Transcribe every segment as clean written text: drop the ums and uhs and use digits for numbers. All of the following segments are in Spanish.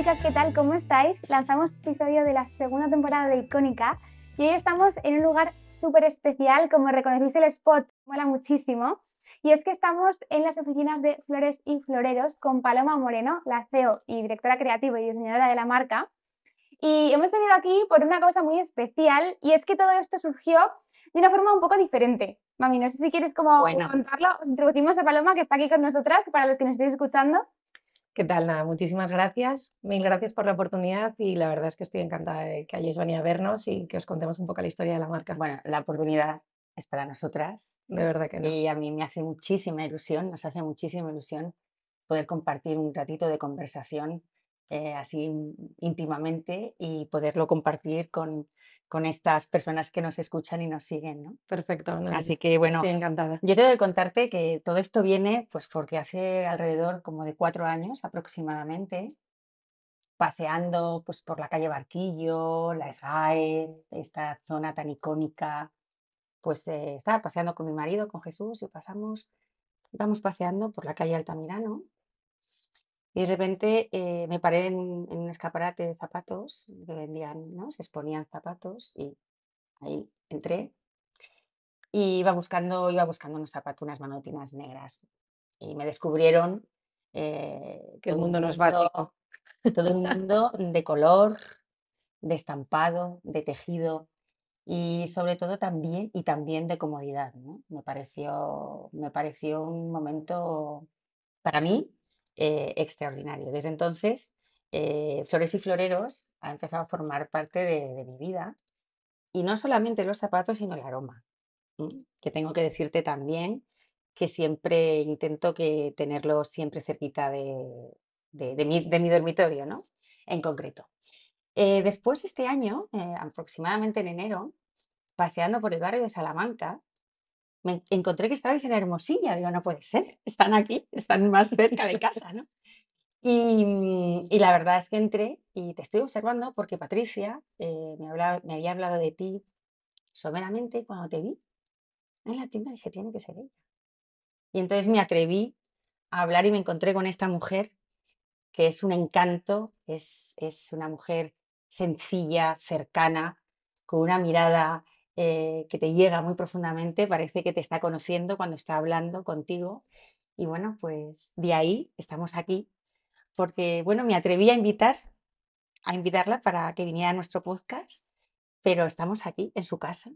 chicas, ¿qué tal? ¿Cómo estáis? Lanzamos este episodio de la segunda temporada de Icónica y hoy estamos en un lugar súper especial. Como reconocéis, el spot mola muchísimo, y es que estamos en las oficinas de Flores y Floreros con Paloma Moreno, la CEO y directora creativa y diseñadora de la marca. Y hemos venido aquí por una cosa muy especial, y es que todo esto surgió de una forma un poco diferente. Mami, no sé si quieres como Bueno, contarlo. Os introducimos a Paloma, que está aquí con nosotras, para los que nos estéis escuchando. ¿qué tal? Nada, muchísimas gracias. Mil gracias por la oportunidad y la verdad es que estoy encantada de que hayáis venido a vernos y que os contemos un poco la historia de la marca. Bueno, la oportunidad es para nosotras De verdad que no. y a mí me hace muchísima ilusión, nos hace muchísima ilusión poder compartir un ratito de conversación así íntimamente y poderlo compartir con estas personas que nos escuchan y nos siguen, ¿no? Perfecto, no, Así que bueno, estoy encantada. yo tengo que contarte que todo esto viene pues porque hace alrededor como de 4 años aproximadamente, paseando pues por la calle Barquillo, la SGAE, esta zona tan icónica, pues estaba paseando con mi marido, con Jesús, y íbamos paseando por la calle Altamirano, y de repente me paré en un escaparate de zapatos que vendían, ¿no? Se exponían zapatos, y ahí entré y iba buscando unos zapatos, unas manotinas negras, y me descubrieron Que el mundo no es básico. todo el mundo de color, de estampado, de tejido. Y sobre todo también de comodidad, ¿no? Me pareció un momento para mí extraordinario. Desde entonces, Flores y Floreros ha empezado a formar parte de mi vida, y no solamente los zapatos, sino el aroma. Que tengo que decirte también que siempre intento que tenerlo siempre cerquita de mi dormitorio, ¿no? En concreto. Después, este año, aproximadamente en enero, paseando por el barrio de Salamanca, me encontré que estabais en Hermosilla. Digo, no puede ser, están aquí, están más cerca de casa, ¿no? Y la verdad es que entré y te estoy observando porque Patricia me había hablado de ti someramente, y cuando te vi en la tienda dije, tiene que ser ella. Y entonces me atreví a hablar y me encontré con esta mujer que es un encanto, es una mujer sencilla, cercana, con una mirada que te llega muy profundamente, parece que te está conociendo cuando está hablando contigo. Y bueno, pues de ahí estamos aquí, porque bueno, me atreví a invitarla para que viniera a nuestro podcast, pero estamos aquí en su casa.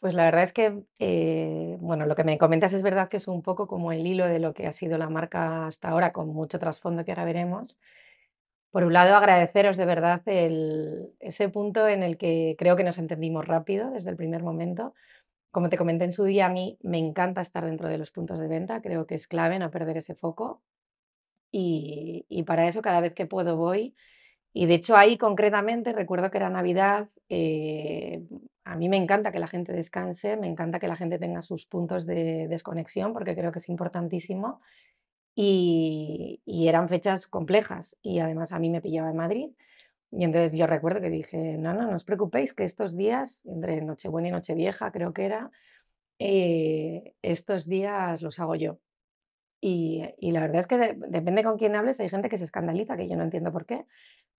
Pues la verdad es que, bueno, lo que me comentas es verdad que es un poco como el hilo de lo que ha sido la marca hasta ahora, con mucho trasfondo que ahora veremos. Por un lado, agradeceros de verdad ese punto en el que creo que nos entendimos rápido desde el primer momento. Como te comenté en su día, a mí me encanta estar dentro de los puntos de venta, creo que es clave no perder ese foco y para eso cada vez que puedo voy. Y de hecho ahí concretamente recuerdo que era Navidad, a mí me encanta que la gente descanse, me encanta que la gente tenga sus puntos de desconexión porque creo que es importantísimo y eran fechas complejas y además a mí me pillaba en Madrid. Y entonces yo recuerdo que dije, no, no, no os preocupéis que estos días, entre Nochebuena y Nochevieja creo que era, estos días los hago yo. Y la verdad es que depende con quién hables, hay gente que se escandaliza, que yo no entiendo por qué,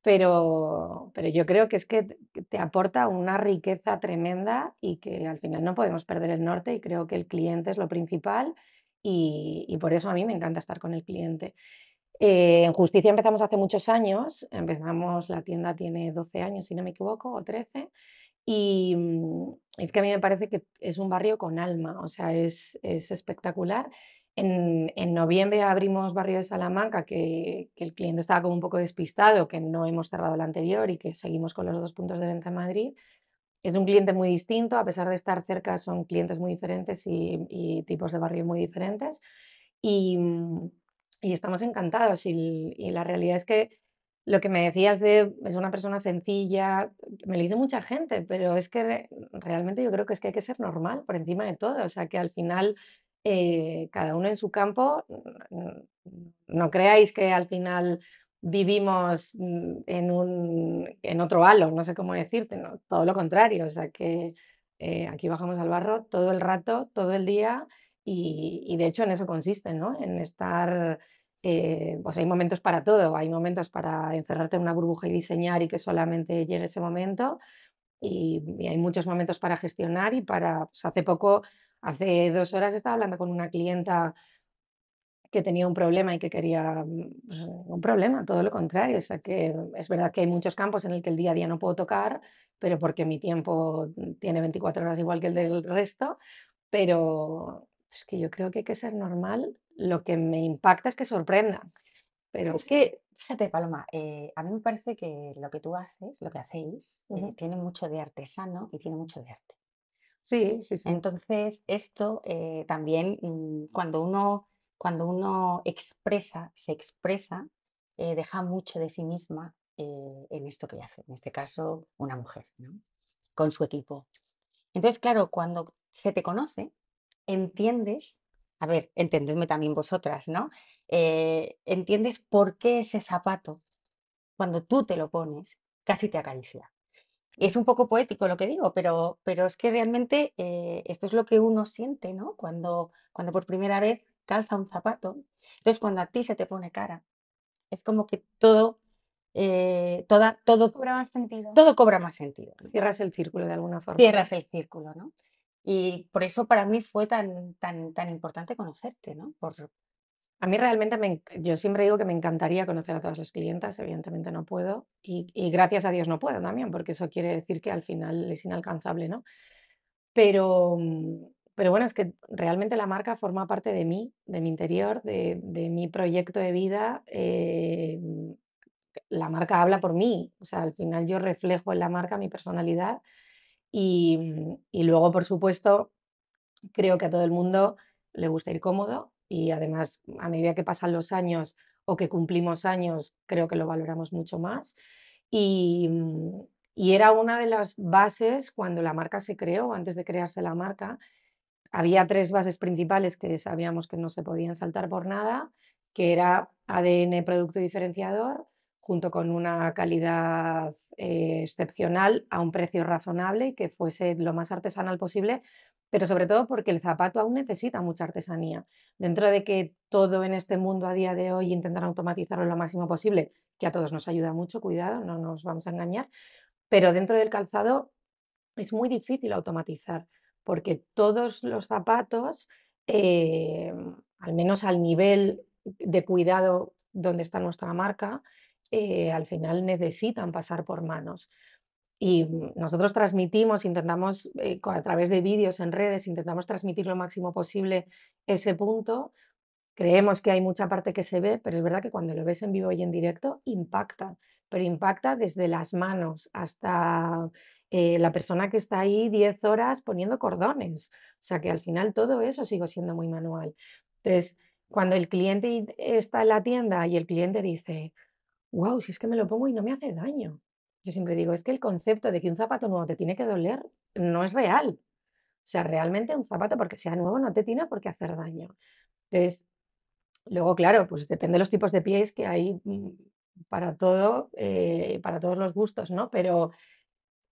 pero yo creo que es que te aporta una riqueza tremenda y que al final no podemos perder el norte y creo que el cliente es lo principal y por eso a mí me encanta estar con el cliente. En Justicia empezamos hace muchos años, empezamos, la tienda tiene 12 años, si no me equivoco, o 13, y es que a mí me parece que es un barrio con alma, o sea, es espectacular. En noviembre abrimos Barrio de Salamanca, que el cliente estaba como un poco despistado, que no hemos cerrado el anterior y que seguimos con los dos puntos de venta en Madrid. Es un cliente muy distinto, a pesar de estar cerca, son clientes muy diferentes y tipos de barrio muy diferentes. Y, y estamos encantados. Y la realidad es que lo que me decías de es una persona sencilla, me lo dice mucha gente, pero es que realmente yo creo que es que hay que ser normal por encima de todo. O sea, que al final cada uno en su campo, no creáis que al final vivimos en otro halo, no sé cómo decirte, no, todo lo contrario. O sea, que aquí bajamos al barro todo el rato, todo el día y de hecho en eso consiste, ¿no? En estar pues hay momentos para todo, hay momentos para encerrarte en una burbuja y diseñar y que solamente llegue ese momento, y hay muchos momentos para gestionar y para, pues hace 2 horas estaba hablando con una clienta que tenía un problema y que quería, pues, un problema, todo lo contrario. O sea, que es verdad que hay muchos campos en el que el día a día no puedo tocar, pero porque mi tiempo tiene 24 horas igual que el del resto, pero es que yo creo que hay que ser normal. Lo que me impacta es que sorprendan, pero Es que, fíjate, Paloma, a mí me parece que lo que tú haces, lo que hacéis, ujú. tiene mucho de artesano y tiene mucho de arte. Sí, sí, sí. Entonces, esto también, cuando uno expresa, se expresa, deja mucho de sí misma en esto que hace, en este caso, una mujer, ¿no? Con su equipo. Entonces, claro, cuando se te conoce, entiendes, a ver, entendedme también vosotras, ¿no? Entiendes por qué ese zapato, cuando tú te lo pones, casi te acaricia. Es un poco poético lo que digo, pero es que realmente esto es lo que uno siente, ¿no? Cuando por primera vez calza un zapato. Entonces, cuando a ti se te pone cara, es como que Cobra más sentido. todo cobra más sentido, ¿no? Cierras el círculo de alguna forma, ¿no? Cierras el círculo, ¿no? Y por eso para mí fue tan importante conocerte, ¿no? A mí realmente yo siempre digo que me encantaría conocer a todas las clientas, evidentemente no puedo, y gracias a Dios no puedo también, porque eso quiere decir que al final es inalcanzable, ¿no? Pero, pero bueno, es que realmente la marca forma parte de mí, de mi interior, de mi proyecto de vida. La marca habla por mí, o sea, al final yo reflejo en la marca mi personalidad y luego, por supuesto, creo que a todo el mundo le gusta ir cómodo y además a medida que pasan los años o que cumplimos años, creo que lo valoramos mucho más. Y, y era una de las bases cuando la marca se creó, antes de crearse la marca, había 3 bases principales que sabíamos que no se podían saltar por nada, que era ADN producto diferenciador, junto con una calidad, excepcional a un precio razonable y que fuese lo más artesanal posible, pero sobre todo porque el zapato aún necesita mucha artesanía. Dentro de que todo en este mundo a día de hoy intentan automatizarlo lo máximo posible, que a todos nos ayuda mucho, cuidado, no nos vamos a engañar, pero dentro del calzado es muy difícil automatizar, porque todos los zapatos, al menos al nivel de cuidado donde está nuestra marca, al final necesitan pasar por manos. Y nosotros transmitimos, intentamos, a través de vídeos en redes, intentamos transmitir lo máximo posible ese punto. Creemos que hay mucha parte que se ve, pero es verdad que cuando lo ves en vivo y en directo impacta, pero impacta desde las manos hasta la persona que está ahí 10 horas poniendo cordones. O sea que al final todo eso sigue siendo muy manual. Entonces, cuando el cliente está en la tienda y el cliente dice, wow, si es que me lo pongo y no me hace daño. Yo siempre digo, es que el concepto de que un zapato nuevo te tiene que doler no es real. O sea, realmente un zapato porque sea nuevo no te tiene por qué hacer daño. Entonces, luego, claro, pues depende de los tipos de pies que hay, para todo, para todos los gustos, ¿no? Pero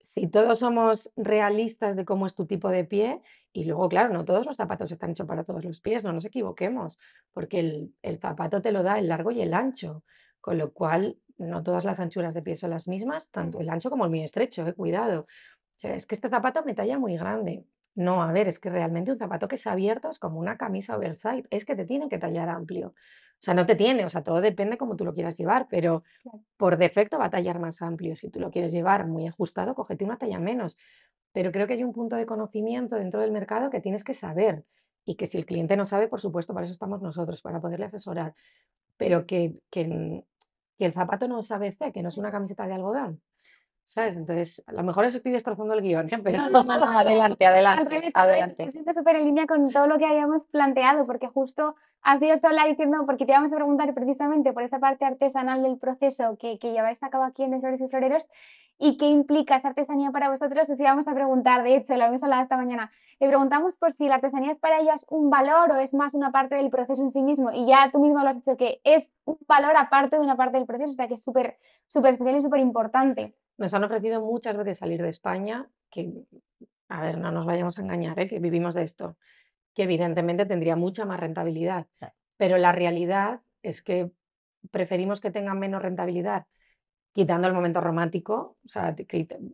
si todos somos realistas de cómo es tu tipo de pie, y luego, claro, no todos los zapatos están hechos para todos los pies, no nos equivoquemos, porque el zapato te lo da el largo y el ancho, con lo cual no todas las anchuras de pie son las mismas, tanto el ancho como el muy estrecho, cuidado. O sea, es que este zapato me talla muy grande. No, a ver, es que realmente un zapato que es abierto es como una camisa oversize, es que te tienen que tallar amplio. O sea, no te tiene, o sea, todo depende cómo tú lo quieras llevar, pero Claro. por defecto va a tallar más amplio. Si tú lo quieres llevar muy ajustado, cógete una talla menos. Pero creo que hay un punto de conocimiento dentro del mercado que tienes que saber y que si el cliente no sabe, por supuesto, para eso estamos nosotros, para poderle asesorar, pero que el zapato no es ABC, que no es una camiseta de algodón, ¿sabes? Entonces, a lo mejor eso estoy destrozando el guión, pero No, adelante, Al adelante, revés, adelante. me siento súper en línea con todo lo que habíamos planteado, porque justo has sido sola diciendo, porque te íbamos a preguntar precisamente por esa parte artesanal del proceso que lleváis a cabo aquí en De Flores y Floreros y qué implica esa artesanía para vosotros. Os íbamos a preguntar, de hecho, lo habíamos hablado esta mañana. Le preguntamos por si la artesanía es para ellas un valor o es más una parte del proceso en sí mismo. Y ya tú mismo lo has dicho, que es un valor aparte de una parte del proceso, o sea que es súper, súper especial y súper importante. nos han ofrecido muchas veces salir de España, que, a ver, no nos vayamos a engañar, que vivimos de esto, que evidentemente tendría mucha más rentabilidad. Sí. Pero la realidad es que preferimos que tengan menos rentabilidad, quitando el momento romántico, o sea,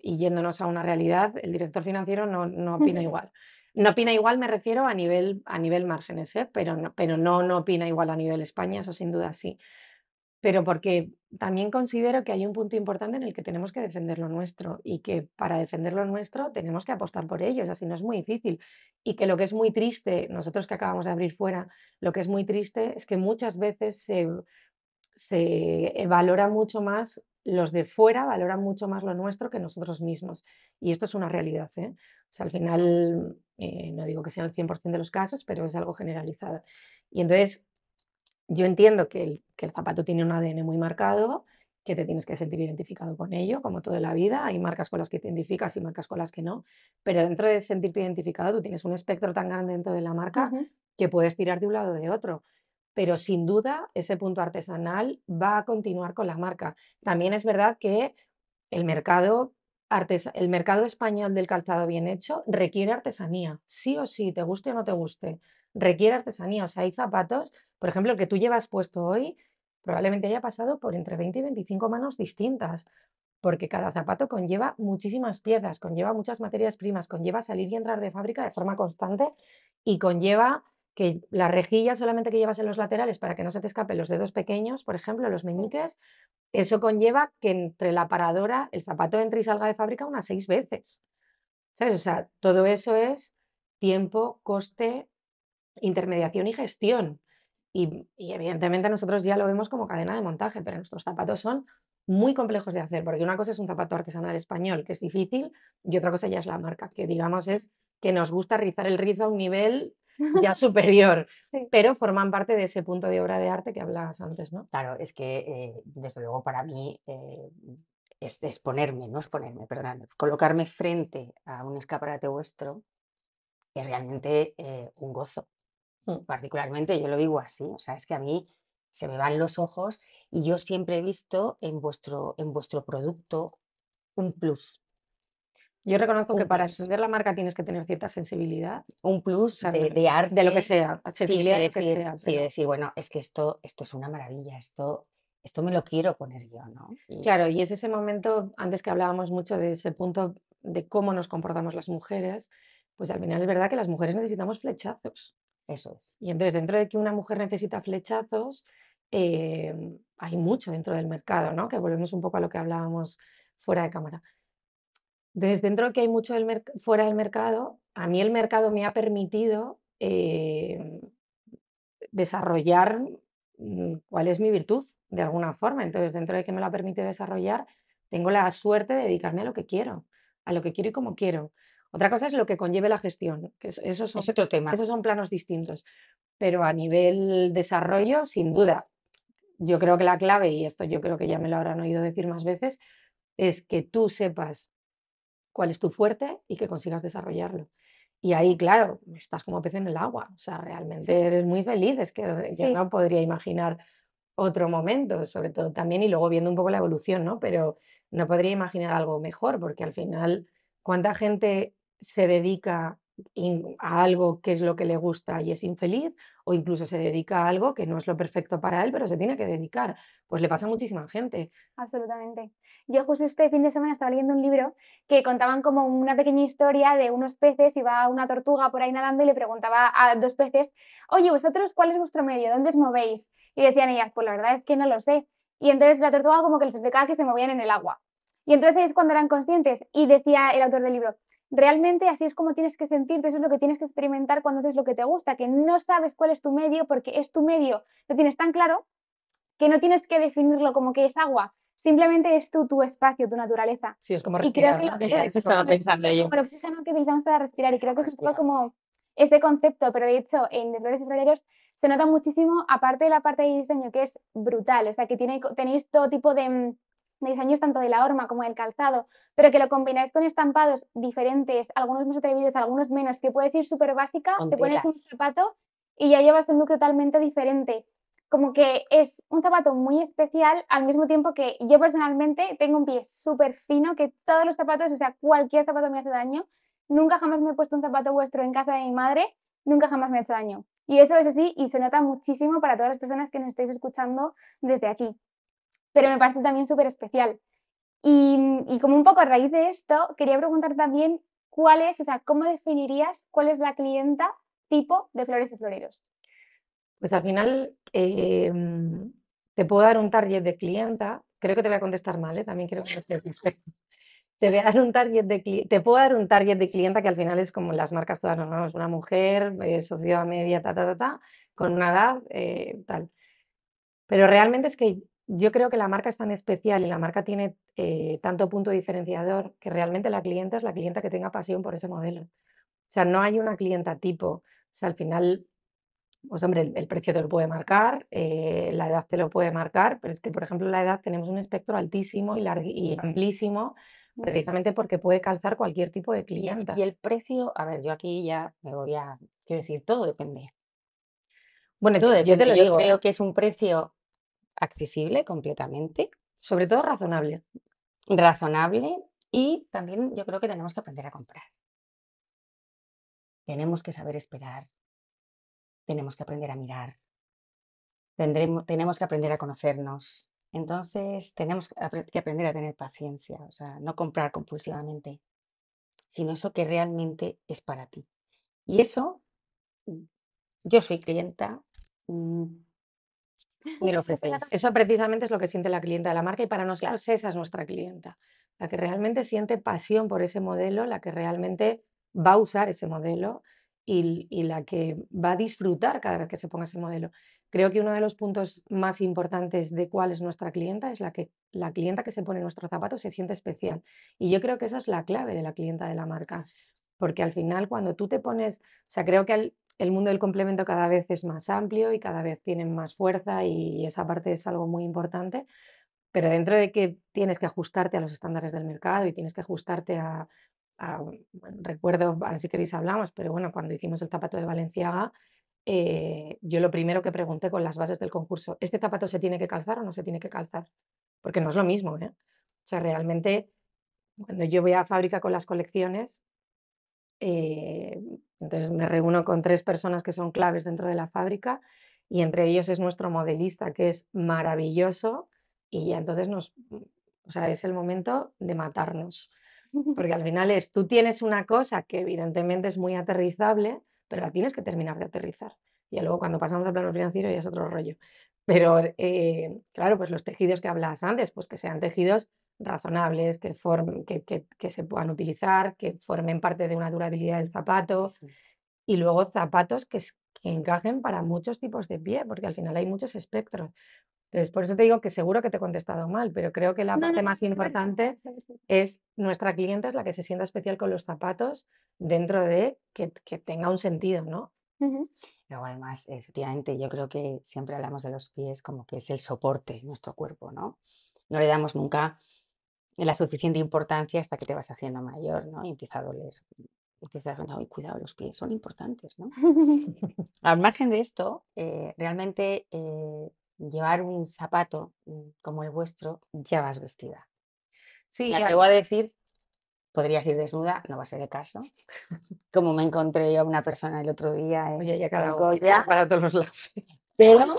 y yéndonos a una realidad, el director financiero no opina igual. No opina igual, me refiero a nivel márgenes, ¿eh? Pero no opina igual a nivel España, eso sin duda sí. Pero porque también considero que hay un punto importante en el que tenemos que defender lo nuestro y que para defender lo nuestro tenemos que apostar por ello, así no es muy difícil. Y que lo que es muy triste, nosotros que acabamos de abrir fuera, lo que es muy triste es que muchas veces se valora mucho más, los de fuera valoran mucho más lo nuestro que nosotros mismos. Y esto es una realidad, ¿eh? O sea, al final, no digo que sea el 100% de los casos, pero es algo generalizado. Y entonces, yo entiendo que el zapato tiene un ADN muy marcado, que te tienes que sentir identificado con ello, como toda la vida. Hay marcas con las que te identificas y marcas con las que no. Pero dentro de sentirte identificado, tú tienes un espectro tan grande dentro de la marca Ujú. que puedes tirar de un lado o de otro. Pero sin duda, ese punto artesanal va a continuar con la marca. También es verdad que el mercado, el mercado español del calzado bien hecho requiere artesanía, sí o sí, te guste o no te guste, requiere artesanía. O sea, hay zapatos, por ejemplo, el que tú llevas puesto hoy, probablemente haya pasado por entre 20 y 25 manos distintas, porque cada zapato conlleva muchísimas piezas, conlleva muchas materias primas, conlleva salir y entrar de fábrica de forma constante y conlleva que la rejilla solamente que llevas en los laterales para que no se te escapen los dedos pequeños, por ejemplo, los meñiques, eso conlleva que entre la paradora el zapato entre y salga de fábrica unas 6 veces, ¿sabes? O sea, todo eso es tiempo, coste, intermediación y gestión. Y evidentemente nosotros ya lo vemos como cadena de montaje, pero nuestros zapatos son muy complejos de hacer, porque una cosa es un zapato artesanal español, que es difícil, y otra cosa ya es la marca, que digamos es que nos gusta rizar el rizo a un nivel ya superior, Sí. pero forman parte de ese punto de obra de arte que hablabas antes, ¿no? Claro, es que desde luego para mí es ponerme, no es ponerme, perdón, colocarme frente a un escaparate vuestro es realmente un gozo. Mm. Particularmente yo lo vivo así, o sea, es que a mí se me van los ojos y yo siempre he visto en vuestro producto un plus, Yo reconozco que un para plus, entender la marca tienes que tener cierta sensibilidad, un o plus sea, de de lo que arte, sea, sí, de sensibilidad de lo que decir, sea, sí, de pero decir, bueno, es que esto es una maravilla, esto me lo quiero poner yo, ¿no? claro, y es ese momento, antes que hablábamos mucho de ese punto de cómo nos comportamos las mujeres, pues al final es verdad que las mujeres necesitamos flechazos. Eso es. Y entonces, dentro de que una mujer necesita flechazos, hay mucho dentro del mercado, ¿no? Que volvemos un poco a lo que hablábamos fuera de cámara. Entonces, dentro de que hay mucho fuera del mercado, a mí el mercado me ha permitido desarrollar cuál es mi virtud, de alguna forma. Entonces, dentro de que me lo ha permitido desarrollar, tengo la suerte de dedicarme a lo que quiero y como quiero. Otra cosa es lo que conlleve la gestión, que Es otro tema. esos son planos distintos. Pero a nivel desarrollo, sin duda, yo creo que la clave, y esto yo creo que ya me lo habrán oído decir más veces, es que tú sepas cuál es tu fuerte y que consigas desarrollarlo. Y ahí, claro, estás como pez en el agua, o sea, realmente eres muy feliz, es que yo Sí, no podría imaginar otro momento, sobre todo también, y luego viendo un poco la evolución, ¿no? Pero no podría imaginar algo mejor, porque al final, ¿cuánta gente se dedica a algo que es lo que le gusta y es infeliz? O incluso se dedica a algo que no es lo perfecto para él, pero se tiene que dedicar. Pues le pasa a muchísima gente. absolutamente. Yo justo este fin de semana estaba leyendo un libro que contaban como una pequeña historia de unos peces, iba una tortuga por ahí nadando y le preguntaba a dos peces, oye, vosotros, ¿cuál es vuestro medio? ¿Dónde os movéis? Y decían ellas, pues la verdad es que no lo sé. Y entonces la tortuga como que les explicaba que se movían en el agua. Y entonces es cuando eran conscientes y decía el autor del libro, realmente así es como tienes que sentirte, eso es lo que tienes que experimentar cuando haces lo que te gusta, que no sabes cuál es tu medio porque es tu medio, lo tienes tan claro que no tienes que definirlo como que es agua, simplemente es tu espacio, tu naturaleza. Sí, es como Y creo respirar, que ¿no? Eso estaba pensando yo. como el oxígeno que utilizamos para respirar, y creo que es un poco Respirar. como este concepto, pero de hecho en De Flores y Floreros se nota muchísimo, aparte de la parte de diseño, que es brutal, o sea, que tenéis todo tipo de diseños tanto de la horma como del calzado, pero que lo combináis con estampados diferentes, algunos más atrevidos, algunos menos, que puedes ir súper básica, Con te pones un telas. zapato y ya llevas un look totalmente diferente. Como que es un zapato muy especial, al mismo tiempo que yo personalmente tengo un pie súper fino, que todos los zapatos, o sea, cualquier zapato me hace daño. Nunca jamás me he puesto un zapato vuestro en casa de mi madre, nunca jamás me ha hecho daño. Y eso es así y se nota muchísimo para todas las personas que nos estáis escuchando desde aquí. Pero me parece también súper especial. Y como un poco a raíz de esto, quería preguntar también cuál es, o sea, ¿cómo definirías cuál es la clienta tipo de Flores y Floreros? Pues al final te puedo dar un target de clienta, creo que te voy a contestar mal, ¿eh? También quiero que lo sepas, pero te voy a dar un target te puedo dar un target de clienta que al final es como las marcas todas, ¿no? Es una mujer, socio media, con una edad, tal. Pero realmente es que yo creo que la marca es tan especial y la marca tiene tanto punto diferenciador que realmente la clienta es la clienta que tenga pasión por ese modelo. O sea, no hay una clienta tipo. O sea, al final, pues hombre, el precio te lo puede marcar, la edad te lo puede marcar, pero es que, por ejemplo, la edad tenemos un espectro altísimo y amplísimo, precisamente porque puede calzar cualquier tipo de clienta. Y el precio, a ver, yo aquí ya me voy a, quiero decir, todo depende. Bueno, Todo yo te depende. lo Yo digo, creo que es un precio accesible completamente, sobre todo razonable. razonable y también yo creo que tenemos que aprender a comprar. Tenemos que saber esperar, tenemos que aprender a mirar, tenemos que aprender a conocernos. Entonces, tenemos que aprender a tener paciencia, o sea, no comprar compulsivamente, sino eso que realmente es para ti. Y eso, mm, yo soy clienta, mm, me lo ofrecéis. Eso precisamente es lo que siente la clienta de la marca y para nosotros esa es nuestra clienta, la que realmente siente pasión por ese modelo, la que realmente va a usar ese modelo y la que va a disfrutar cada vez que se ponga ese modelo. Creo que uno de los puntos más importantes de cuál es nuestra clienta es la clienta que se pone nuestros zapatos se siente especial. Y yo creo que esa es la clave de la clienta de la marca, porque al final cuando tú te pones, o sea, creo que el mundo del complemento cada vez es más amplio y cada vez tienen más fuerza y esa parte es algo muy importante, pero dentro de que tienes que ajustarte a los estándares del mercado y tienes que ajustarte bueno, recuerdo, ahora si queréis hablamos, pero bueno, cuando hicimos el zapato de Valenciaga, yo lo primero que pregunté con las bases del concurso, ¿este zapato se tiene que calzar o no se tiene que calzar? Porque no es lo mismo, ¿eh? O sea, realmente cuando yo voy a fábrica con las colecciones, eh, entonces me reúno con 3 personas que son claves dentro de la fábrica y entre ellos es nuestro modelista, que es maravilloso y ya entonces o sea, es el momento de matarnos, porque al final tú tienes una cosa que evidentemente es muy aterrizable, pero la tienes que terminar de aterrizar. Y ya luego cuando pasamos al plano financiero ya es otro rollo. Pero, claro, pues los tejidos que hablabas antes, pues que sean tejidos razonables, que se puedan utilizar, que formen parte de una durabilidad del zapato Sí. y luego zapatos que encajen para muchos tipos de pie, porque al final hay muchos espectros. Entonces, por eso te digo que seguro que te he contestado mal, pero creo que la No, parte no, más importante es nuestra cliente, es la que se sienta especial con los zapatos dentro de que tenga un sentido, ¿no? Ujú. Luego, además, efectivamente, yo creo que siempre hablamos de los pies como que es el soporte de nuestro cuerpo, ¿no? No le damos nunca la suficiente importancia hasta que te vas haciendo mayor, ¿no? Y empieza a doler. Y te das cuenta, "Ay, cuidado, los pies son importantes, ¿no?". Al margen de esto, realmente llevar un zapato como el vuestro, ya vas vestida. Sí, Me atrevo a decir, podrías ir desnuda, no va a ser el caso. Como me encontré a una persona el otro día oye, ya en cada uno, Goya, para todos los lados, pero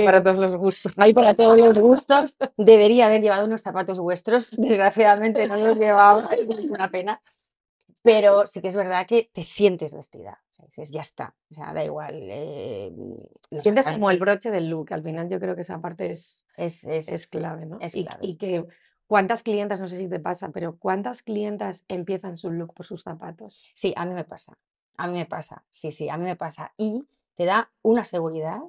para todos los gustos. hay para todos los gustos. Debería haber llevado unos zapatos vuestros, desgraciadamente no los llevaba, es una pena. Pero sí que es verdad que te sientes vestida. O sea, dices, ya está. O sea, da igual. Los Sientes como el alcances broche del look, al final yo creo que esa parte es, es clave, ¿no? es Y, clave. y que cuántas clientas, no sé si te pasa, pero cuántas clientas empiezan su look por sus zapatos. Sí, a mí me pasa. A mí me pasa. Sí, sí, a mí me pasa. Y te da una seguridad,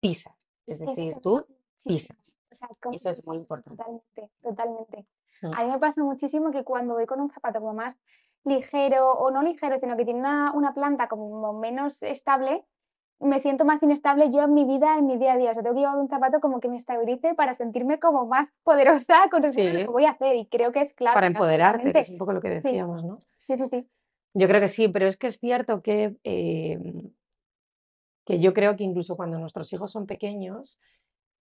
pisas. Es Eso decir, te tú mola muchísimo. pisas. O sea, Eso es sí, muy sí, importante. totalmente, totalmente. Mm. A mí me pasa muchísimo que cuando voy con un zapato como más ligero, o no ligero, sino que tiene una planta como menos estable, me siento más inestable yo en mi vida, en mi día a día. O sea, tengo que llevar un zapato como que me estabilice para sentirme como más poderosa con respecto a lo que Sí, voy a hacer. Y creo que es clave, para empoderarte, que es absolutamente. un poco lo que Sí, decíamos, ¿no? sí, sí, sí. Yo creo que sí, pero es que es cierto que yo creo que incluso cuando nuestros hijos son pequeños,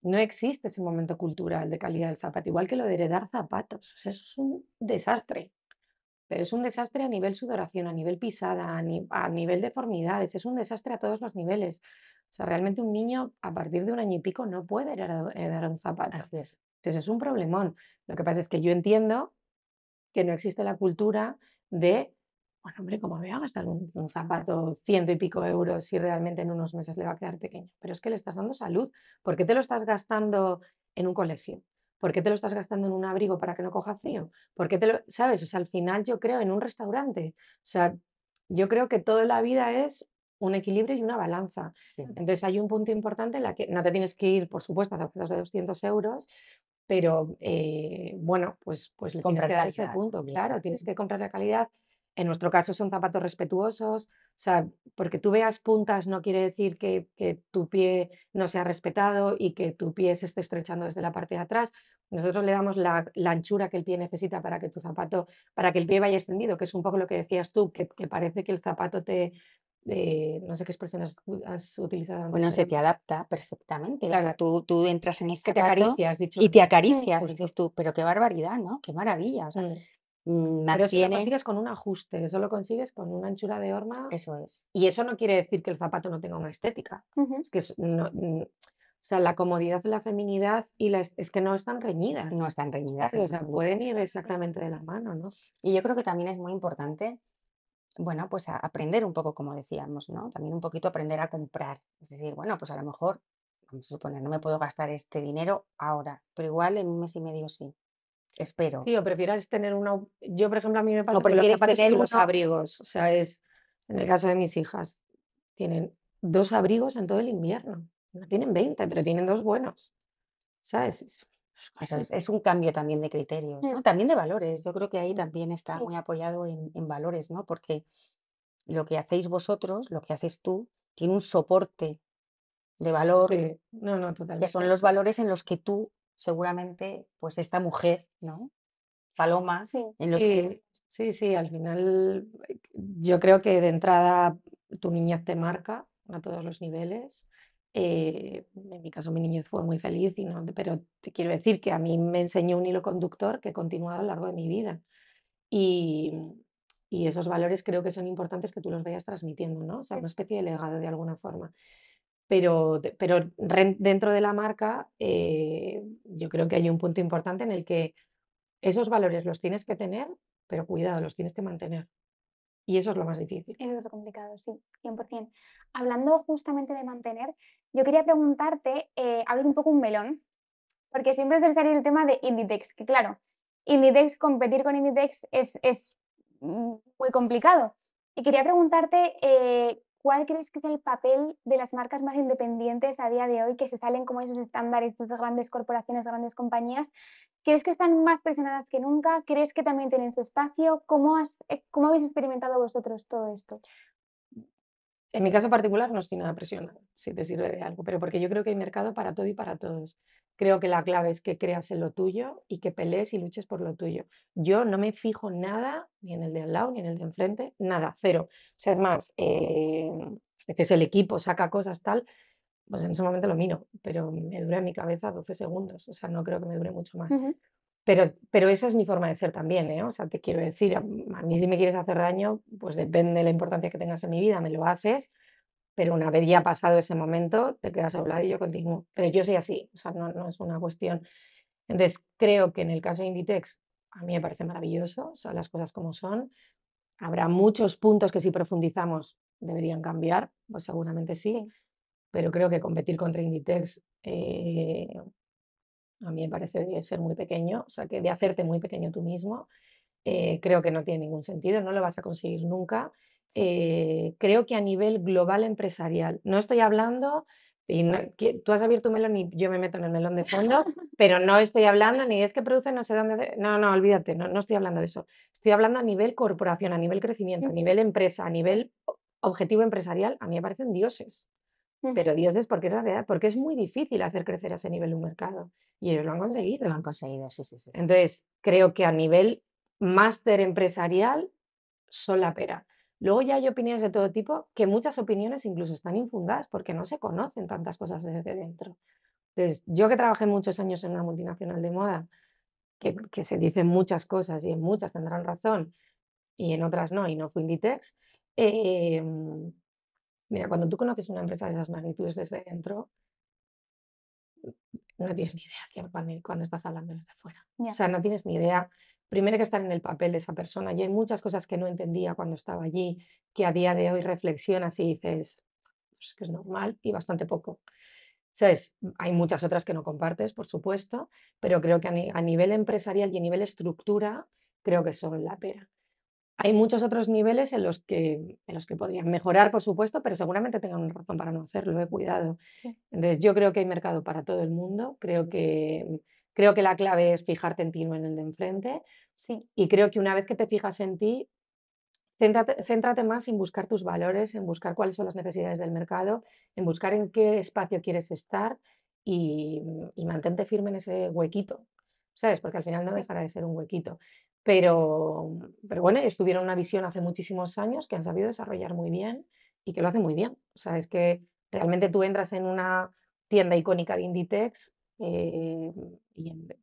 no existe ese momento cultural de calidad del zapato, igual que lo de heredar zapatos. O sea, eso es un desastre. pero es un desastre a nivel sudoración, a nivel pisada, a nivel deformidades, es un desastre a todos los niveles. O sea, realmente un niño a partir de un año y pico no puede heredar un zapato. Así es. Entonces es un problemón. Lo que pasa es que yo entiendo que no existe la cultura de, bueno, hombre, ¿cómo me voy a gastar un zapato ciento y pico euros si realmente en unos meses le va a quedar pequeño? Pero es que le estás dando salud. ¿Por qué te lo estás gastando en un colegio? ¿Por qué te lo estás gastando en un abrigo para que no coja frío? ¿Por qué te lo, sabes? O sea, al final yo creo en un restaurante. O sea, yo creo que toda la vida es un equilibrio y una balanza. Sí. Entonces hay un punto importante en la que no te tienes que ir, por supuesto, a zapatos de 200 euros, pero bueno, pues le tienes Comprar que dar ese calidad punto, también. claro, tienes que comprar la calidad. En nuestro caso son zapatos respetuosos, o sea, porque tú veas puntas no quiere decir que tu pie no sea respetado y que tu pie se esté estrechando desde la parte de atrás. Nosotros le damos la anchura que el pie necesita para que tu zapato, para que el pie vaya extendido, que es un poco lo que decías tú, que parece que el zapato te, no sé qué expresión has utilizado antes, Bueno, se pero te adapta perfectamente. O sea, claro, tú entras en el que te zapato acaricia, has dicho y te antes, acaricias. justo. Dices tú, pero qué barbaridad, ¿no? Qué maravilla. O sea, Mm. Pero eso lo mantiene. consigues con un ajuste, eso lo consigues con una anchura de horma Eso es. y eso no quiere decir que el zapato no tenga una estética. Ujú. Es que o sea, la comodidad, la feminidad y es que no están reñidas. No están reñidas. ¿Sabes? O sea, pueden ir exactamente de la mano, ¿no? Y yo creo que también es muy importante, bueno, pues aprender un poco, como decíamos, ¿no? También un poquito aprender a comprar. Es decir, bueno, pues a lo mejor, vamos a suponer, no me puedo gastar este dinero ahora, pero igual en un mes y medio sí. Espero. Sí, o prefieras tener una. Yo, por ejemplo, a mí me O pasa con los prefieres zapatos y tener con los uno, abrigos. O sea, en el caso de mis hijas, tienen 2 abrigos en todo el invierno. No tienen 20, pero tienen 2 buenos. ¿Sabes? Es eso casi. es un cambio también de criterios, Mm, ¿no? También de valores. Yo creo que ahí también está sí, muy apoyado en valores, ¿no? Porque lo que hacéis vosotros, lo que haces tú, tiene un soporte de valor, Sí, no, no, que son totalmente. los valores en los que tú, seguramente, pues esta mujer, ¿no? Paloma, sí. en los que Sí, sí, sí, al final yo creo que de entrada tu niñez te marca a todos los niveles. En mi caso mi niñez fue muy feliz, pero te quiero decir que a mí me enseñó un hilo conductor que continúa a lo largo de mi vida. Y, y esos valores creo que son importantes que tú los vayas transmitiendo, ¿no? O sea, una especie de legado de alguna forma. Pero dentro de la marca, yo creo que hay un punto importante en el que esos valores los tienes que tener, pero cuidado, los tienes que mantener. Y eso es lo más difícil. Eso es lo complicado, sí, 100%. Hablando justamente de mantener, yo quería preguntarte, abrir un poco un melón, porque siempre suele salir el tema de Inditex, que claro, Inditex, competir con Inditex es muy complicado. Y quería preguntarte, ¿cuál crees que es el papel de las marcas más independientes a día de hoy que se salen como esos estándares de esas grandes corporaciones, grandes compañías? ¿Crees que están más presionadas que nunca? ¿Crees que también tienen su espacio? ¿Cómo habéis experimentado vosotros todo esto? En mi caso particular no estoy nada presionada, si te sirve de algo, pero porque yo creo que hay mercado para todo y para todos. Creo que la clave es que creas en lo tuyo y que pelees y luches por lo tuyo. Yo no me fijo nada, ni en el de al lado, ni en el de enfrente, nada, cero. O sea, es más, a veces el equipo saca cosas tal, pues en ese momento lo miro, pero me dura en mi cabeza 12 segundos, o sea, no creo que me dure mucho más. Ujú, Pero esa es mi forma de ser también, ¿eh? O sea, te quiero decir, a mí si me quieres hacer daño, pues depende de la importancia que tengas en mi vida, me lo haces, pero una vez ya pasado ese momento, te quedas a un lado y yo continúo. Pero yo soy así, o sea, no es una cuestión. Entonces, creo que en el caso de Inditex, a mí me parece maravilloso, o sea, las cosas como son. Habrá muchos puntos que si profundizamos deberían cambiar, pues seguramente sí, sí. pero creo que competir contra Inditex a mí me parece de ser muy pequeño, o sea, que de hacerte muy pequeño tú mismo, creo que no tiene ningún sentido, no lo vas a conseguir nunca. Creo que a nivel global empresarial, no estoy hablando, tú has abierto un melón y yo me meto en el melón de fondo, pero no estoy hablando ni es que produce no sé dónde, no, no, olvídate, no, no estoy hablando de eso. Estoy hablando a nivel corporación, a nivel crecimiento, a Ujú, nivel empresa, a nivel objetivo empresarial, a mí me parecen dioses. ujú. Pero dioses porque es la realidad, porque es muy difícil hacer crecer a ese nivel un mercado. Y ellos lo han lo han conseguido. conseguido, sí, sí, sí. Entonces, creo que a nivel máster empresarial son la pera. Luego ya hay opiniones de todo tipo, que muchas opiniones incluso están infundadas porque no se conocen tantas cosas desde dentro. Entonces, yo que trabajé muchos años en una multinacional de moda, que se dicen muchas cosas y en muchas tendrán razón, y en otras no, y no fue Inditex. Eh, Mira, cuando tú conoces una empresa de esas magnitudes desde dentro, no tienes ni idea cuando estás hablando desde fuera. O Ya. sea, no tienes ni idea. Primero que estar en el papel de esa persona. Y hay muchas cosas que no entendía cuando estaba allí, que a día de hoy reflexionas y dices, pues que es normal y bastante poco. ¿Sabes? Hay muchas otras que no compartes, por supuesto, pero creo que a nivel empresarial y a nivel estructura, creo que son la pera. Hay muchos otros niveles en los que podrían mejorar, por supuesto, pero seguramente tengan una razón para no hacerlo, cuidado. Sí. Entonces, yo creo que hay mercado para todo el mundo. Creo que la clave es fijarte en ti, no en el de enfrente. Sí. Y creo que una vez que te fijas en ti, céntrate más en buscar tus valores, en buscar cuáles son las necesidades del mercado, en buscar en qué espacio quieres estar y mantente firme en ese huequito, ¿sabes? Porque al final no dejará de ser un huequito. Pero bueno, ellos tuvieron una visión hace muchísimos años que han sabido desarrollar muy bien y que lo hacen muy bien. O sea, es que realmente tú entras en una tienda icónica de Inditex, que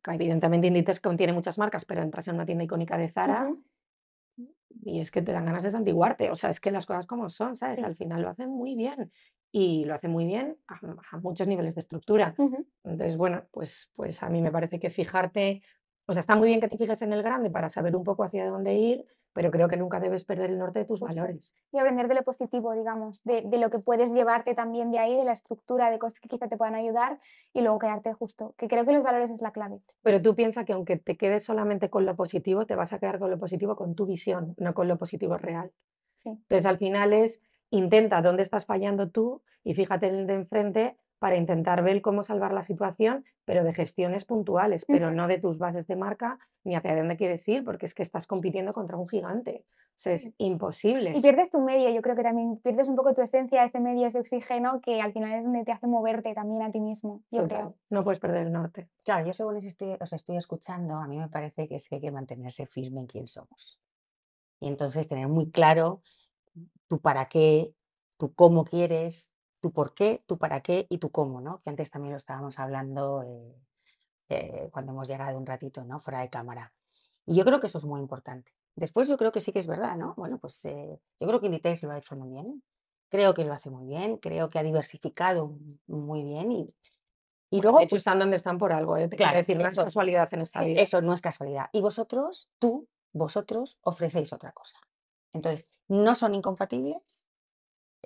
evidentemente Inditex contiene muchas marcas, pero entras en una tienda icónica de Zara. Ujú. Y es que te dan ganas de santiguarte, o sea, es que las cosas como son, ¿sabes? Sí. Al final lo hacen muy bien y lo hacen muy bien a muchos niveles de estructura. Ujú. Entonces, bueno, pues a mí me parece que fijarte, o sea, está muy bien que te fijes en el grande para saber un poco hacia dónde ir, pero creo que nunca debes perder el norte de tus Justo. valores. Y aprender de lo positivo, digamos, de lo que puedes llevarte también de ahí, de la estructura, de cosas que quizá te puedan ayudar y luego quedarte justo, que creo que los valores es la clave. Pero tú piensas que aunque te quedes solamente con lo positivo, te vas a quedar con lo positivo con tu visión, no con lo positivo real. Sí. Entonces, al final intenta dónde estás fallando tú y fíjate en el de enfrente para intentar ver cómo salvar la situación, pero de gestiones puntuales, pero Ujú. no de tus bases de marca ni hacia dónde quieres ir, porque es que estás compitiendo contra un gigante. O sea, es Sí. Y imposible. pierdes tu medio, yo creo que también pierdes un poco tu esencia, ese medio, ese oxígeno que al final es donde te hace moverte también a ti mismo, yo Total, creo. no puedes perder el norte. Claro, yo según os estoy escuchando, a mí me parece que es que hay que mantenerse firme en quién somos. Y entonces tener muy claro tu para qué, tu cómo quieres, tu por qué, tu para qué y tu cómo, ¿no? Que antes también lo estábamos hablando cuando hemos llegado un ratito, ¿no? Fuera de cámara. Y yo creo que eso es muy importante. Después yo creo que sí que es verdad, ¿no? Bueno, pues yo creo que Inditex lo ha hecho muy bien. Creo que lo hace muy bien, creo que ha diversificado muy bien y Bueno, de luego, hecho, pues están donde están por algo, ¿eh? Te quiero claro, decir, no es casualidad en esta vida. eso no es casualidad. Y vosotros, vosotros ofrecéis otra cosa. Entonces, no son incompatibles.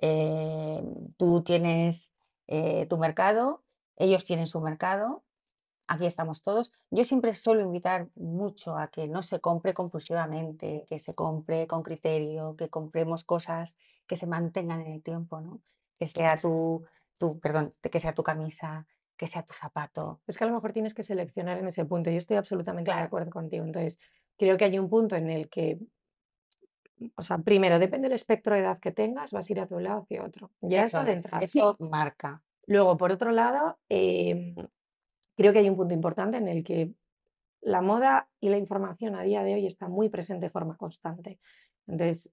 eh, Tú tienes tu mercado, ellos tienen su mercado, aquí estamos todos. Yo siempre suelo invitar mucho a que no se compre compulsivamente, que se compre con criterio, que compremos cosas que se mantengan en el tiempo, ¿no? Que sea perdón, que sea tu camisa, que sea tu zapato. Es que a lo mejor tienes que seleccionar en ese punto. Yo estoy absolutamente de Claro, acuerdo contigo. Entonces, creo que hay un punto en el que, o sea, primero, depende del espectro de edad que tengas, vas a ir hacia un lado o hacia otro. Ya eso de entrada. eso marca. Luego, por otro lado, creo que hay un punto importante en el que la moda y la información a día de hoy está muy presente de forma constante. Entonces,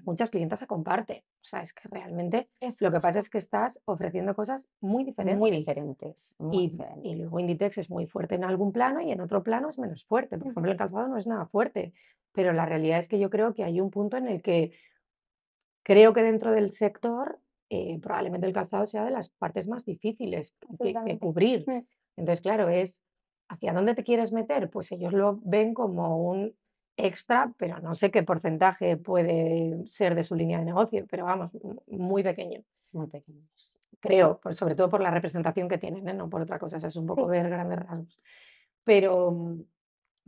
muchas clientas se comparten. O sea, es que realmente Es lo que pasa justo. es que estás ofreciendo cosas muy Muy diferentes. diferentes, muy Y diferentes. luego Inditex es muy fuerte en algún plano y en otro plano es menos fuerte. Por Ujú. ejemplo, el calzado no es nada fuerte. Pero la realidad es que yo creo que hay un punto en el que creo que dentro del sector, probablemente el calzado sea de las partes más difíciles que Absolutamente. cubrir. Mm. Entonces, claro, es hacia dónde te quieres meter, pues ellos lo ven como un extra, pero no sé qué porcentaje puede ser de su línea de negocio, pero vamos, muy pequeño. Muy pequeños. Creo, sobre todo por la representación que tienen, ¿eh? No por otra cosa, o sea, es un poco Sí. ver grandes rasgos. Pero,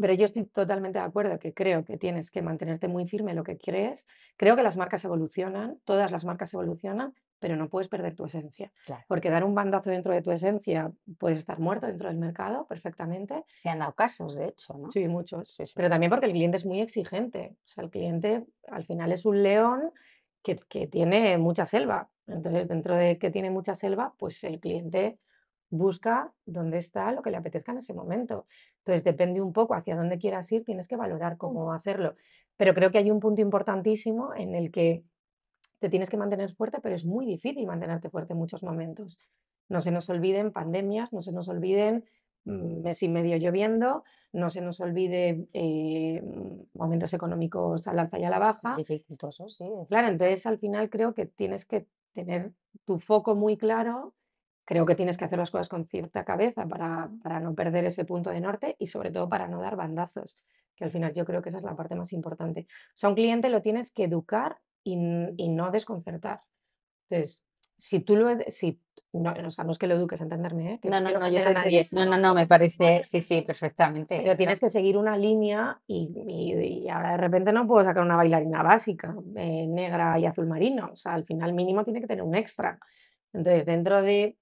pero yo estoy totalmente de acuerdo que creo que tienes que mantenerte muy firme en lo que crees. Creo que las marcas evolucionan, todas las marcas evolucionan, pero no puedes perder tu esencia. Claro. Porque dar un bandazo dentro de tu esencia, puedes estar muerto dentro del mercado perfectamente. Se han dado casos, de hecho, ¿no? Sí, muchos. Sí, sí. Pero también porque el cliente es muy exigente. O sea, el cliente al final es un león que tiene mucha selva. Entonces, dentro de que tiene mucha selva, pues el cliente busca dónde está lo que le apetezca en ese momento. Entonces, depende un poco hacia dónde quieras ir, tienes que valorar cómo hacerlo. Pero creo que hay un punto importantísimo en el que te tienes que mantener fuerte, pero es muy difícil mantenerte fuerte en muchos momentos. No se nos olviden pandemias, no se nos olviden mes y medio lloviendo, no se nos olvide momentos económicos al alza y a la baja. Dificultoso, sí. Claro, entonces al final creo que tienes que tener tu foco muy claro, creo que tienes que hacer las cosas con cierta cabeza para no perder ese punto de norte y sobre todo para no dar bandazos, que al final yo creo que esa es la parte más importante. O sea, un cliente lo tienes que educar y no desconcertar. Entonces, si tú si, no, o sea, no es que lo eduques, entenderme, ¿eh? Que No, no no, quiero no, yo ofender te a entiendo. nadie, No, no, no, me parece, sí, sí, perfectamente. pero tienes que seguir una línea y ahora de repente no puedo sacar una bailarina básica, negra y azul marino. O sea, al final mínimo tiene que tener un extra. Entonces, dentro de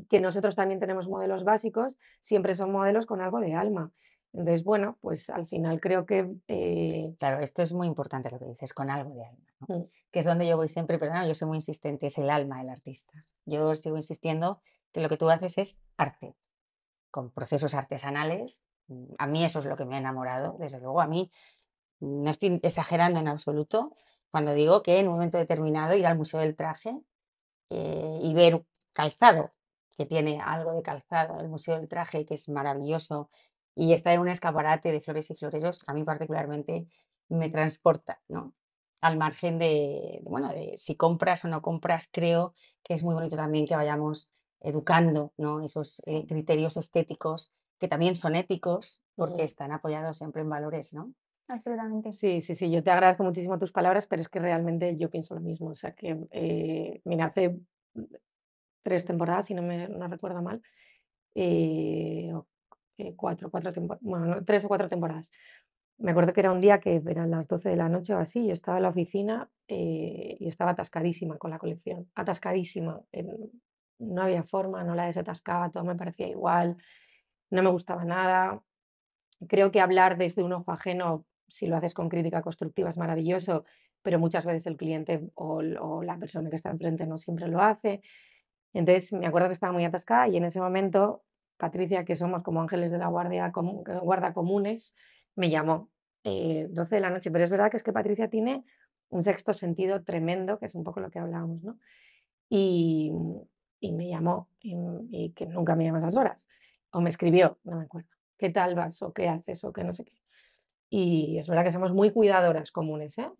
que nosotros también tenemos modelos básicos, siempre son modelos con algo de alma. Entonces, bueno, pues al final creo que Claro, esto es muy importante lo que dices, con algo de alma, ¿no? mm, Que es donde yo voy siempre, pero no, yo soy muy insistente, es el alma del artista. Yo sigo insistiendo que lo que tú haces es arte, con procesos artesanales. A mí eso es lo que me ha enamorado, desde luego. A mí no estoy exagerando en absoluto cuando digo que en un momento determinado ir al Museo del Traje y ver calzado, que tiene algo de calzado, el Museo del Traje, que es maravilloso, y estar en un escaparate de flores y floreros, a mí particularmente me transporta, ¿no? Al margen bueno, de si compras o no compras, creo que es muy bonito también que vayamos educando, ¿no? Esos criterios estéticos que también son éticos porque están apoyados siempre en valores, ¿no? Absolutamente. sí, sí, sí, yo te agradezco muchísimo tus palabras, pero es que realmente yo pienso lo mismo. O sea que, mira, hace 3 temporadas, si no recuerdo mal, o, 4 temporadas, bueno, no, 3 o 4 temporadas. Me acuerdo que era un día que eran las 12 de la noche o así, yo estaba en la oficina y estaba atascadísima con la colección, atascadísima. No había forma, no la desatascaba, todo me parecía igual, no me gustaba nada. Creo que hablar desde un ojo ajeno, si lo haces con crítica constructiva, es maravilloso, pero muchas veces el cliente o la persona que está enfrente no siempre lo hace. Entonces, me acuerdo que estaba muy atascada y en ese momento, Patricia, que somos como ángeles de la guarda comunes, me llamó 12 de la noche. Pero es verdad que es que Patricia tiene un sexto sentido tremendo, que es un poco lo que hablábamos, ¿no? Y, y me llamó y que nunca me llama a esas horas. O me escribió, no me acuerdo. ¿Qué tal vas? ¿O qué haces? O qué no sé qué. Y es verdad que somos muy cuidadoras comunes, ¿eh?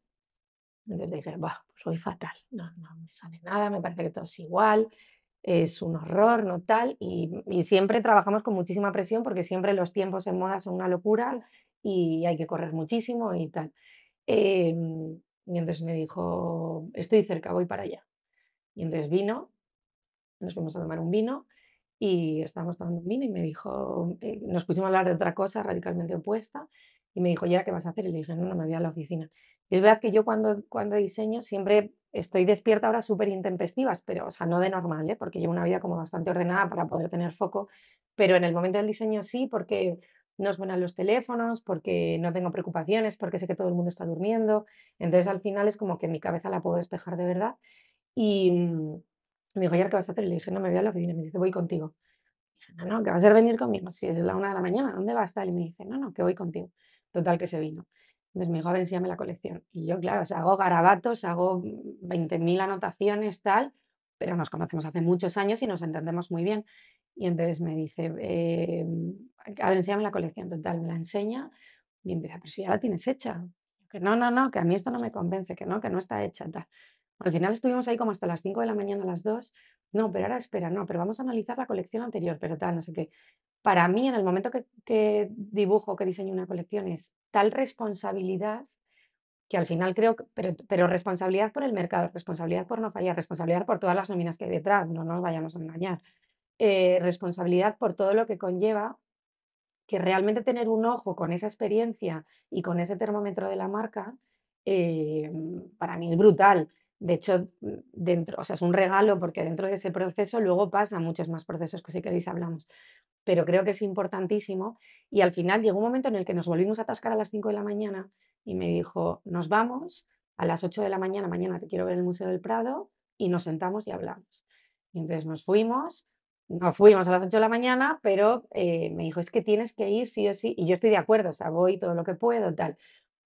Entonces le dije, bah, pues voy fatal, no me sale nada, me parece que todo es igual, es un horror, no tal, y siempre trabajamos con muchísima presión porque siempre los tiempos en moda son una locura y hay que correr muchísimo y tal. Y entonces me dijo, estoy cerca, voy para allá. Y entonces vino, nos fuimos a tomar un vino y estábamos tomando un vino y me dijo, nos pusimos a hablar de otra cosa radicalmente opuesta y me dijo, ¿y ahora qué vas a hacer? Y le dije, no, no, me voy a la oficina. Y es verdad que yo cuando diseño siempre estoy despierta a horas súper intempestivas, pero, o sea, no de normal, ¿eh? Porque llevo una vida como bastante ordenada para poder tener foco, pero en el momento del diseño sí, porque no suenan los teléfonos, porque no tengo preocupaciones, porque sé que todo el mundo está durmiendo. Entonces al final es como que mi cabeza la puedo despejar de verdad. Y me dijo, ¿y ahora qué vas a hacer? Y le dije, no, me voy a la oficina. Y me dice, voy contigo. Dije, no, no, que vas a venir conmigo. Si es la 1 de la mañana, ¿dónde vas? Tal. Y me dice, no, no, que voy contigo. Total, que se vino. Entonces me dijo, a ver, enséñame la colección. Y yo, claro, o sea, hago garabatos, hago 20.000 anotaciones, tal, pero nos conocemos hace muchos años y nos entendemos muy bien. Y entonces me dice, a ver, enséñame la colección. Total, me la enseña y empieza, pero si ya la tienes hecha. Que no, no, no, que a mí esto no me convence, que no está hecha, tal. Al final estuvimos ahí como hasta las 5 de la mañana, a las 2. No, pero ahora espera, no, pero vamos a analizar la colección anterior, pero tal, no sé qué. Para mí, en el momento que dibujo, que diseño una colección, es tal responsabilidad que al final creo que, pero responsabilidad por el mercado, responsabilidad por no fallar, responsabilidad por todas las nóminas que hay detrás, no nos vayamos a engañar. Responsabilidad por todo lo que conlleva que realmente tener un ojo con esa experiencia y con ese termómetro de la marca, para mí es brutal. De hecho, dentro, o sea, es un regalo porque dentro de ese proceso luego pasan muchos más procesos que si queréis hablamos. Pero creo que es importantísimo y al final llegó un momento en el que nos volvimos a atascar a las 5 de la mañana y me dijo, nos vamos a las 8 de la mañana, mañana te quiero ver en el Museo del Prado y nos sentamos y hablamos. Y entonces nos fuimos a las 8 de la mañana, pero me dijo, es que tienes que ir sí o sí, y yo estoy de acuerdo, o sea, voy todo lo que puedo, tal.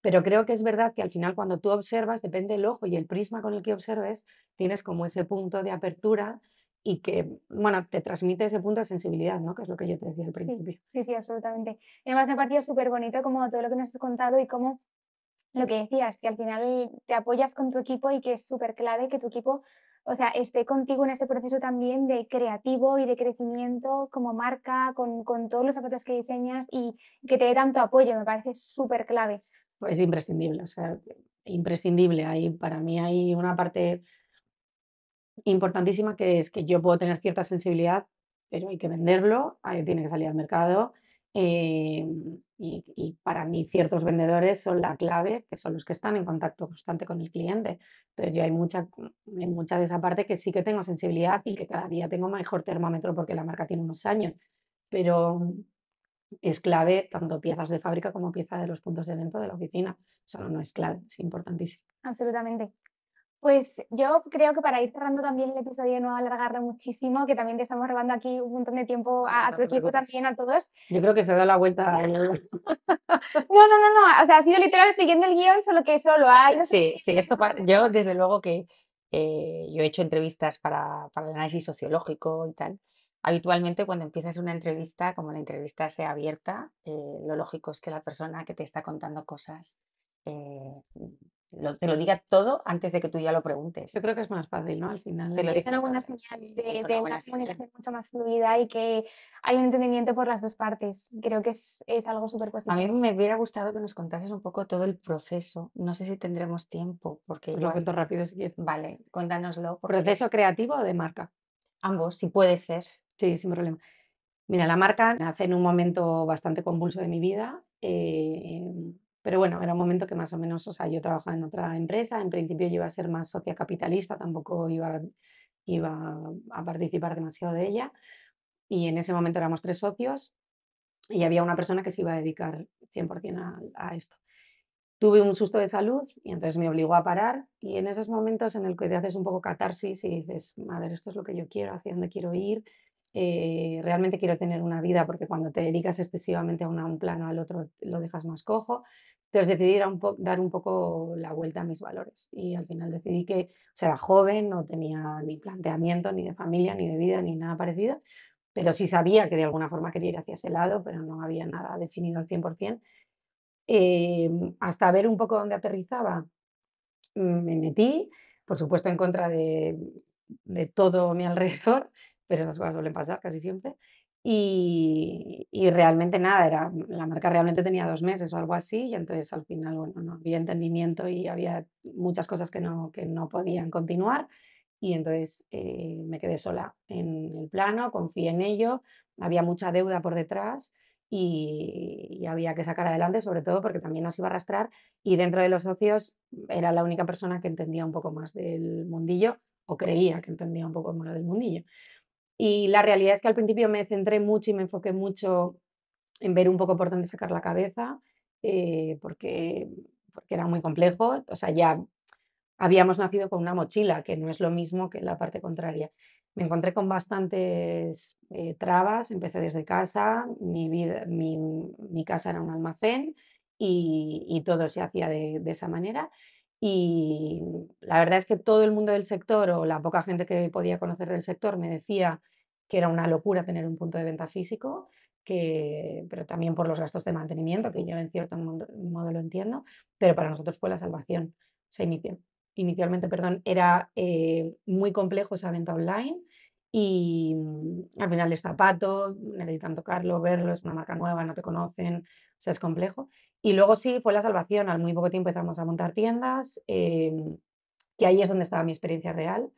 Pero creo que es verdad que al final cuando tú observas, depende del ojo y el prisma con el que observes, tienes como ese punto de apertura y que, bueno, te transmite ese punto de sensibilidad, ¿no? Que es lo que yo te decía al Sí, principio. sí, sí, absolutamente. Y además me ha parecido súper bonito como todo lo que nos has contado y cómo lo que decías, que al final te apoyas con tu equipo y que es súper clave que tu equipo, o sea, esté contigo en ese proceso también de creativo y de crecimiento como marca, con todos los zapatos que diseñas y que te dé tanto apoyo, me parece súper clave. Es imprescindible, o sea, imprescindible. Ahí, para mí hay una parte importantísima que es que yo puedo tener cierta sensibilidad, pero hay que venderlo, ahí tiene que salir al mercado. Y para mí ciertos vendedores son la clave, que son los que están en contacto constante con el cliente. Entonces yo hay mucha de esa parte que sí que tengo sensibilidad y que cada día tengo mejor termómetro porque la marca tiene unos años, pero es clave tanto piezas de fábrica como piezas de los puntos de venta de la oficina. O sea, no es clave, es importantísimo. Absolutamente. Pues yo creo que para ir cerrando también el episodio, no alargarlo muchísimo, que también te estamos robando aquí un montón de tiempo a No tu te equipo preocupes. también, a todos. Yo creo que se da la vuelta. No, no, no, no, o sea, ha sido literal siguiendo el guión, solo que solo hay Sí, sí, yo desde luego que yo he hecho entrevistas para el análisis sociológico y tal. Habitualmente cuando empiezas una entrevista, como la entrevista sea abierta, lo lógico es que la persona que te está contando cosas eh, te lo diga todo antes de que tú ya lo Yo preguntes. creo que es más fácil, ¿no? Al final. Te lo es dice una buena todo. señal Sí, es de una una buena señal. comunicación mucho más fluida y que hay un entendimiento por las dos partes. Creo que es algo súper A mí positivo. me hubiera gustado que nos contases un poco todo el proceso. No sé si tendremos tiempo, porque Os lo igual, cuento rápido si quieres. vale, cuéntanoslo, porque ¿Proceso creativo o de marca? ambos, si puede ser. Sí, sin problema. Mira, la marca nace en un momento bastante convulso de mi vida, pero bueno, era un momento que más o menos, o sea, yo trabajaba en otra empresa, en principio yo iba a ser más socia capitalista, tampoco iba a participar demasiado de ella, y en ese momento éramos 3 socios y había una persona que se iba a dedicar 100% a esto. Tuve un susto de salud y entonces me obligó a parar y en esos momentos en el que te haces un poco catarsis y dices, a ver, esto es lo que yo quiero, hacia dónde quiero ir, realmente quiero tener una vida porque cuando te dedicas excesivamente a un plano al otro lo dejas más cojo. Entonces decidí dar un poco la vuelta a mis valores y al final decidí que, o sea, era joven, no tenía ni planteamiento ni de familia, ni de vida, ni nada parecido, pero sí sabía que de alguna forma quería ir hacia ese lado, pero no había nada definido al 100%. Hasta ver un poco dónde aterrizaba, me metí, por supuesto en contra de todo mi alrededor, pero esas cosas suelen pasar casi siempre. Y realmente nada, la marca realmente tenía 2 meses o algo así, y entonces al final, bueno, no había entendimiento y había muchas cosas que no podían continuar. Y entonces, me quedé sola en el plano, confié en ello, había mucha deuda por detrás y había que sacar adelante, sobre todo porque también nos iba a arrastrar y dentro de los socios era la única persona que entendía un poco más del mundillo, o creía que entendía un poco más del mundillo. Y la realidad es que al principio me centré mucho y me enfoqué mucho en ver un poco por dónde sacar la cabeza, porque era muy complejo. O sea, ya habíamos nacido con una mochila, que no es lo mismo que la parte contraria. Me encontré con bastantes trabas, empecé desde casa, mi casa era un almacén y todo se hacía de esa manera. Y la verdad es que todo el mundo del sector o la poca gente que podía conocer del sector me decía que era una locura tener un punto de venta físico, pero también por los gastos de mantenimiento, que yo en cierto modo lo entiendo, pero para nosotros fue la salvación. O sea, inicialmente, perdón, era muy complejo esa venta online y al final es zapato, necesitan tocarlo, verlo, es una marca nueva, no te conocen, o sea, es complejo. Y luego sí, fue la salvación, al muy poco tiempo empezamos a montar tiendas, que ahí es donde estaba mi experiencia real,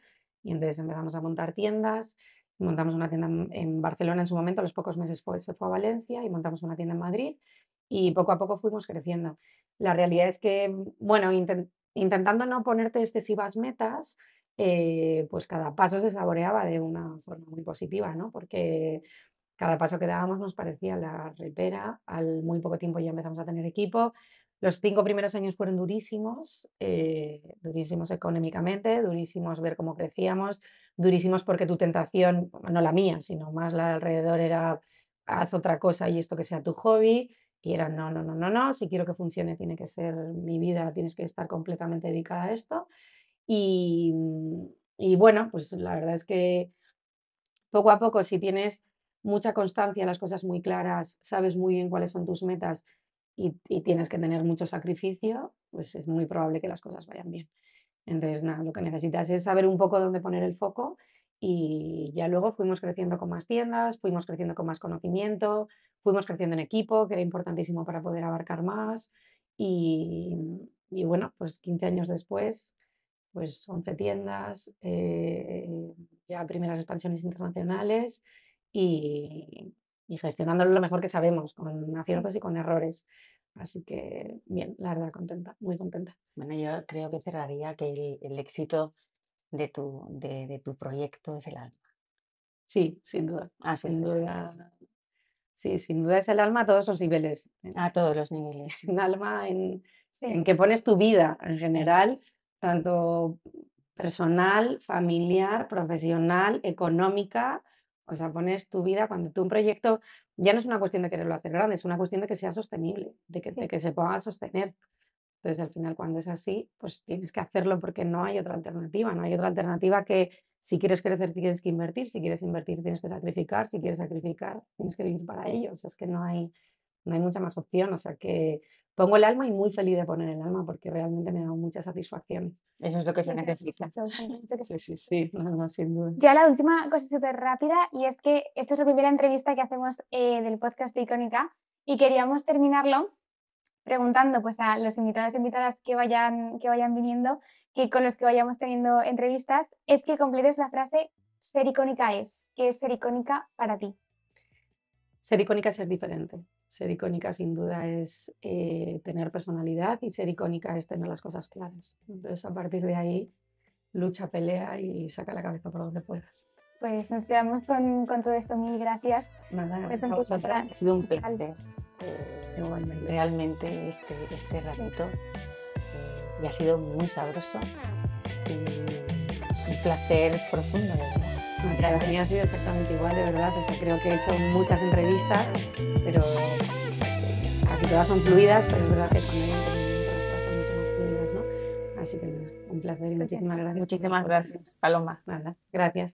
y entonces empezamos a montar tiendas, montamos una tienda en Barcelona en su momento, a los pocos meses se fue a Valencia y montamos una tienda en Madrid y poco a poco fuimos creciendo. La realidad es que, bueno, intentando no ponerte excesivas metas, pues cada paso se saboreaba de una forma muy positiva, ¿no? Porque cada paso que dábamos nos parecía la repera, al muy poco tiempo ya empezamos a tener equipo. Los 5 primeros años fueron durísimos, durísimos económicamente, durísimos ver cómo crecíamos, durísimos porque tu tentación, no la mía, sino más la de alrededor era haz otra cosa y esto que sea tu hobby. Y era no, no, no, no, no, si quiero que funcione tiene que ser mi vida, tienes que estar completamente dedicada a esto. Y, y bueno, pues la verdad es que poco a poco, si tienes mucha constancia, las cosas muy claras, sabes muy bien cuáles son tus metas y tienes que tener mucho sacrificio, pues es muy probable que las cosas vayan bien. Entonces, nada, lo que necesitas es saber un poco dónde poner el foco y ya luego fuimos creciendo con más tiendas, fuimos creciendo con más conocimiento, fuimos creciendo en equipo, que era importantísimo para poder abarcar más y bueno, pues 15 años después, pues 11 tiendas, ya primeras expansiones internacionales y gestionándolo lo mejor que sabemos, con Sí. aciertos y con errores. Así que bien, la verdad, contenta, muy contenta. Bueno, yo creo que cerraría que el éxito de tu proyecto es el alma. Sí, sin duda, Así sin que duda. Sí, sin duda es el alma a todos los niveles. a todos los niveles. Un alma en Sí. que pones tu vida en Eso general, es. tanto personal, familiar, profesional, económica. O sea, pones tu vida cuando tú un proyecto ya no es una cuestión de quererlo hacer grande, es una cuestión de que sea sostenible, de Sí. que se pueda sostener. Entonces, al final, cuando es así, pues tienes que hacerlo porque no hay otra alternativa. No hay otra alternativa que si quieres crecer tienes que invertir, si quieres invertir tienes que sacrificar, si quieres sacrificar tienes que vivir para ello. O sea, es que no hay mucha más opción. O sea, que pongo el alma y muy feliz de poner el alma porque realmente me ha dado muchas satisfacciones. Eso es lo que se Eso, necesita. eso que sí. Sí, sí, sí, no, no, sin duda. Ya la última cosa súper rápida, y es que esta es la primera entrevista que hacemos del podcast de Icónica y queríamos terminarlo preguntando pues, a los invitados e invitadas que vayan viniendo, que con los que vayamos teniendo entrevistas, es que completes la frase ser icónica es. ¿Qué es ser icónica para ti? Ser icónica es ser diferente. Ser icónica sin duda es tener personalidad y ser icónica es tener las cosas claras. Entonces, a partir de ahí, lucha, pelea y saca la cabeza por donde puedas. Pues nos quedamos con todo esto. Mil gracias. Nada, por gracias esta a entrevista vosotras. Ha sido un brutal. placer. Igualmente. Realmente este ratito y ha sido muy sabroso y un placer profundo, de verdad. Para mí ha sido exactamente igual, de verdad. O sea, creo que he hecho muchas entrevistas, pero casi todas son fluidas, pero es verdad que cuando hay entendimiento las cosas son mucho más fluidas, ¿no? Así que nada, un placer y muchísimas gracias. Muchísimas gracias, Paloma. Nada, gracias.